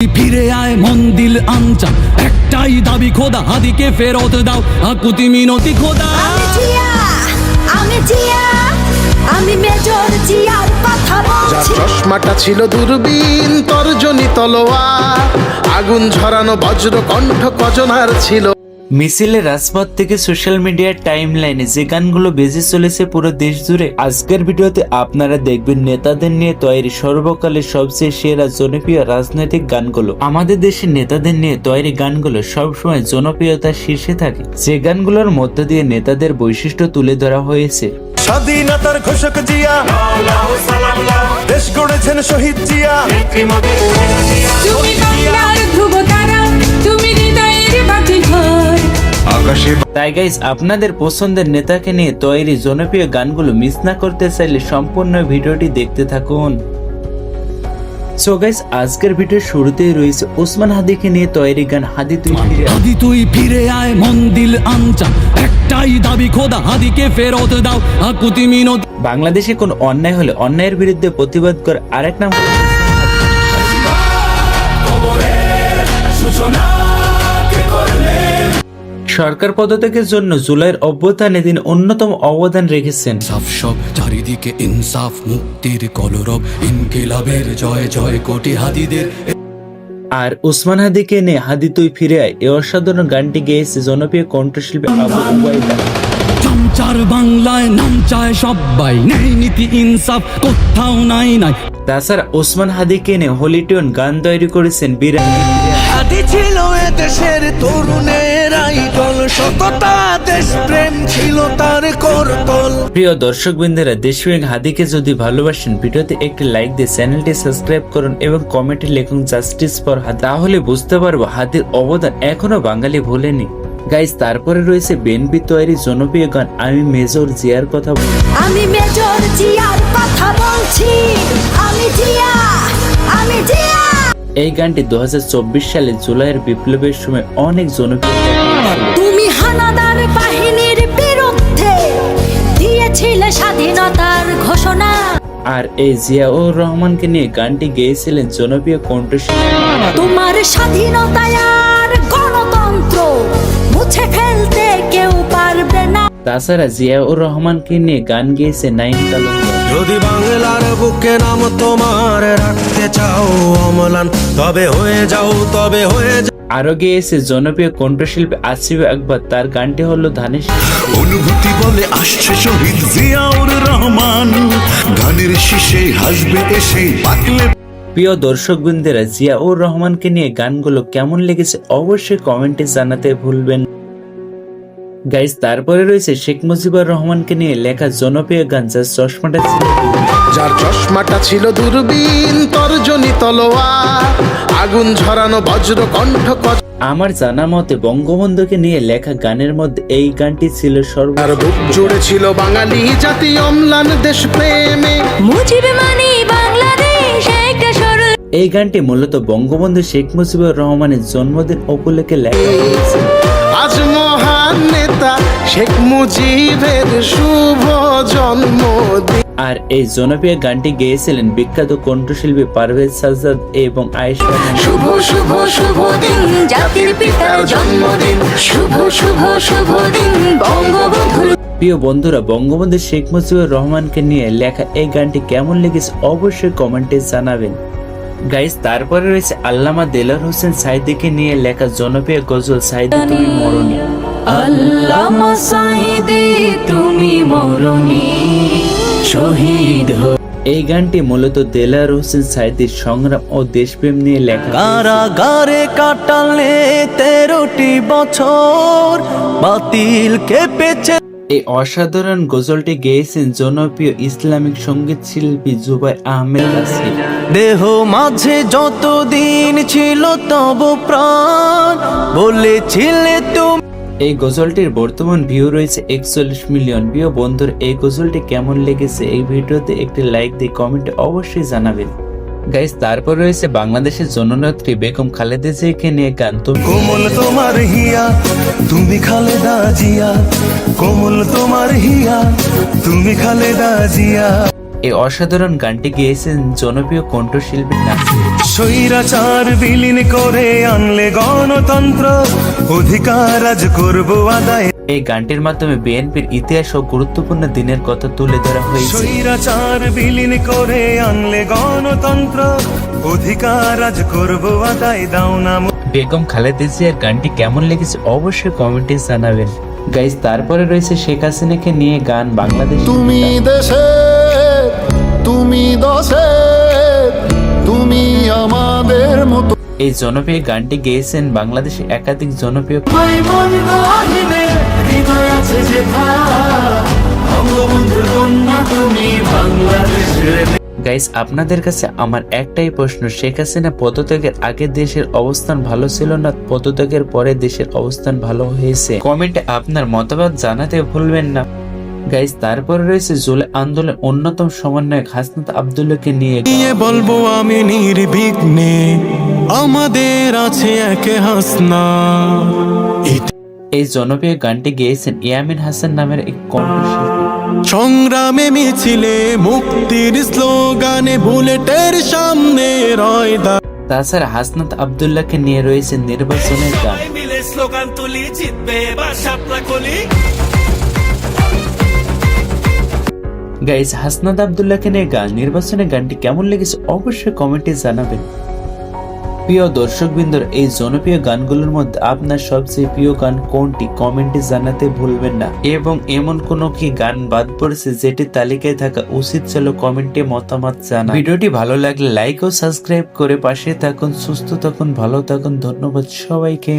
ফিরে আয় মন দিল আনচা, একটাই দাবি খোদা হাদিকে ফেরত দাও, আকুতি মিনতি খোদা। আমি জিয়া, আমি মেজর জিয়ার কথা বলছি। চশমাটা ছিল দূরবীন তর্জনী তলোয়ার, আগুন ঝরানো বজ্র কণ্ঠ কজনার ছিল। মিছিলের রাজপথ থেকে সোশ্যাল মিডিয়ার টাইম লাইনে যে গানগুলো বেজে চলেছে পুরো দেশ জুড়ে, আজকের ভিডিওতে আপনারা দেখবেন নেতাদের নিয়ে তৈরি সর্বকালের সবচেয়ে সেরা জনপ্রিয় রাজনৈতিক গানগুলো। আমাদের দেশের নেতাদের নিয়ে তৈরি গানগুলো সবসময় জনপ্রিয়তার শীর্ষে থাকে, যে গানগুলোর মধ্য দিয়ে নেতাদের বৈশিষ্ট্য তুলে ধরা হয়েছে। স্বাধীনতার ঘোষক জিয়া, দেশ গড়েছেন শহীদ জিয়া। তুমি বাংলার ধ্রুব তারা, তুমি হৃদয়ের বাতি ঘর। তাই গাইস, আপনাদের পছন্দের নেতাকে নিয়ে তৈরি জনপ্রিয় গানগুলো মিস না করতে চাইলে সম্পূর্ণ ভিডিওটি দেখতে থাকুন। সো গাইস, আজকের ভিডিওর শুরুতেই রয়েছে ওসমান হাদিকে নিয়ে তৈরি গান হাদি তুই ফিরে আয়। হাদি তুই ফিরে আয় মন দিল আনচা, একটাই দাবি খোদা হাদিকে ফেরত দাও, আকুতি মিনতি। বাংলাদেশে কোন অন্যায় হলে অন্যায়ের বিরুদ্ধে প্রতিবাদ করে আরেক নাম সরকার পদত্যাগের জন্য জুলাইয়ের অভ্যুত্থানে তিনি অন্যতম অবদান রেখেছেন। সব চারিদিকে ইনসাফ মুক্তির কলরব, ইনকিলাবের জয় জয় কোটি হাদিদের। আর ওসমান হাদিকে নিয়ে হাদি তুই ফিরে আয় এই অসাধারণ গানটি গেয়েছে জনপ্রিয় কণ্ঠশিল্পী আবু উবাইদা। চামচার বাংলায় নাম চায় সবাই, নেই নীতি ইনসাফ কোথাও নাই নাই। তাছাড়া ওসমান হাদিকে নিয়ে হোলি টিউন গান তৈরি করেছেন বিরাট। হাদি ছিল এদেশের তরুণের আইডল, সততা দেশ প্রেম ছিল তার করতল। প্রিয় দর্শক বৃন্দেরা, দেশপ্রেমিক হাদিকে যদি ভালোবাসেন ভিডিওতে একটি লাইক দিয়ে চ্যানেলটি সাবস্ক্রাইব করুন এবং কমেন্টে লিখুন জাস্টিস ফর হাদি, তাহলে বুঝতে পারবো হাদির অবদান এখনো বাঙালি ভোলেনি। গাইস, তারপরে রয়েছে বিএনপি তৈরি জনপ্রিয় গান আমি মেজর জিয়ার কথা বলছি। আমি মেজর জিয়ার কথা বলছি। আমি জিয়া, আমি জিয়া। এই গানটি 2024 সালে জুলাইয়ের বিপ্লবের সময় অনেক জনপ্রিয় হয়েছিল। তুমি হানাদার বাহিনীর বিরুদ্ধে দিয়েছিলে স্বাধীনতার ঘোষণা। আর এই জিয়াউর রহমানকে নিয়ে গানটি গেয়েছিলেন জনপ্রিয় কণ্ঠশিল্পী। তোমার স্বাধীনতায় আর গণতন্ত্র মুছে ফেলতে কেউ পারবে না। তাছাড়া জিয়াউর রহমানকে নিয়ে গান গেয়েছে নাইম তালুকদার। যদি বাংলার বুকে নাম তোমার রাখতে চাও অমলান, তবে হয়ে যাও, তবে হয়ে যাও। আরো গেয়েছে জনপ্রিয় কণ্ঠশিল্পী আসিফ আকবর, তার গানটি হলো ধানের শীষ। অনুভূতি বলে আসছে শহীদ জিয়াউর রহমান, গানের শীষে হাসবে এসে পাকলে। প্রিয় দর্শক বৃন্দেরা, জিয়াউর রহমানকে নিয়ে গানগুলো কেমন লেগেছে অবশ্যই কমেন্টে জানাতে ভুলবেন। গাইস, তারপরে রয়েছে শেখ মুজিবুর রহমানকে নিয়ে লেখা জনপ্রিয় গান যার চশমাটা ছিল যার চশমাটা ছিল দূরবীন তর্জনী তলোয়ার, আগুন ঝরানো বজ্র কণ্ঠ আমার জানা মতে বঙ্গবন্ধুকে নিয়ে লেখা গানের মধ্যে এই গানটি ছিল আর বুক জুড়ে ছিল বাঙালি জাতি অম্লান দেশ প্রেমে। মুজিব মানে বাংলাদেশ একটা সরল। এই গানটি মূলত বঙ্গবন্ধু শেখ মুজিবুর রহমানের জন্মদিন উপলক্ষে লেখা হয়েছে। আজ মহান নেতা শেখ মুজিবের শুভ জন্মদিন। আর এই জনপ্রিয় গানটি গেয়েছিলেন বিখ্যাত কণ্ঠশিল্পী পারভেজ সাজ্জাদ এবং আয়েশা। শুভ শুভ শুভ দিন জাতির পিতার জন্মদিন, শুভ শুভ শুভ দিন বঙ্গবন্ধু। প্রিয় বন্ধুরা, বঙ্গবন্ধু শেখ মুজিবুর রহমানকে নিয়ে লেখা এই গানটি কেমন লেগেছে অবশ্যই কমেন্টে জানাবেন। গাইস, তারপরে রয়েছে আল্লামা দেলোয়ার হোসেন সাঈদীকে নিয়ে লেখা জনপ্রিয় গজল সাঈদী তুমি মরণী। আল্লামা সাঈদী তুমি মরণী শহীদ হো। এই গানটি মূলত দেলোয়ার হোসেন সাঈদীর সংগ্রাম ও দেশপ্রেম নিয়ে লেখা। কারাগারে কাটালে 13টি বছর, বাতিল কেঁপেছে। এই অসাধারণ গজলটি গেয়েছেন জনপ্রিয় ইসলামিক সঙ্গীত শিল্পী জুবাই আহমেদ আসিফ। দেহ মাঝে যতদিন ছিল তব প্রাণ, বলেছিলে তুমি। এই গজলটির বর্তমান ভিউ রয়েছে 41 মিলিয়ন। প্রিয় বন্ধুর, এই গজলটি কেমন লেগেছে এই ভিডিওতে একটি লাইক দিয়ে কমেন্টে অবশ্যই জানাবেন। গাইস, তারপর রয়েছে বাংলাদেশের জননেত্রী বেগম খালেদা জিয়াকে নিয়ে গান তুমি। কোমল তোমার হিয়া, তুমি খালেদা জিয়া, কোমল তোমার হিয়া, তুমি খালেদা জিয়া। এই অসাধারণ গানটি গেয়েছেন জনপ্রিয় কণ্ঠশিল্পী নাসির। স্বৈরাচার বিলীন করে আনলে গণতন্ত্র, অধিকার আজ করব আদায়। এই গানটির মাধ্যমে বিএনপির ইতিহাস ও গুরুত্বপূর্ণ দিনের কথা তুলে ধরা হয়েছে। স্বৈরাচার বিলীন করে আনলে গণতন্ত্র, অধিকার আজ করব আদায়, দাও না বেগম খালেদা জিয়ার গানটি কেমন লেগেছে অবশ্যই কমেন্টে জানাবেন। গাইজ, তারপরে রয়েছে শেখ হাসিনাকে নিয়ে গান বাংলাদেশ। তুমি দেশে, তুমি দশে, তুমি আমাদের মতো। এই জনপ্রিয় গানটি গেয়েছেন বাংলাদেশের একাধিক জনপ্রিয়। গাইস, আপনাদের কাছে আমার একটাই প্রশ্ন, শেখ হাসিনা পদত্যাগের আগে দেশের অবস্থান ভালো ছিল না পদত্যাগের পরে দেশের অবস্থান ভালো হয়েছে? কমেন্টে আপনার মতামত জানাতে ভুলবেন না। গাইস, তারপরে রয়েছে জুলাই আন্দোলনের অন্যতম সমন্বয়ক হাসনাত আব্দুল্লাহকে নিয়ে বলবো আমি নির্বিঘ্নে, আমাদের আছে একে হাসনা। এই জনপ্রিয় গানটি গেয়েছেন ইয়ামিন হাসান নামের এক কণ্ঠশিল্পী। সংগ্রামে মিছিলে মুক্তির স্লোগানে বুলেটের সামনে রয় দা। তাছাড়া হাসনাত আব্দুল্লাহকে নিয়ে রয়েছে নির্বাচনের গান। গাইস, হাসনাত আব্দুল্লাহকে নিয়ে গান নির্বাচনের গানটি কেমন লেগেছে অবশ্যই কমেন্টে জানাবেন। প্রিয় দর্শকবৃন্দর, এই জনপ্রিয় গানগুলোর মধ্যে আপনার সবচেয়ে প্রিয় গান কোনটি কমেন্টে জানাতে ভুলবেন না। এবং এমন কোনো কি গান বাদ পড়েছে যেটি তালিকায় থাকা উচিত ছিল কমেন্টে মতামত জানান। ভিডিওটি ভালো লাগলে লাইক ও সাবস্ক্রাইব করে পাশে থাকুন। সুস্থ থাকুন, ভালো থাকুন। ধন্যবাদ সবাইকে।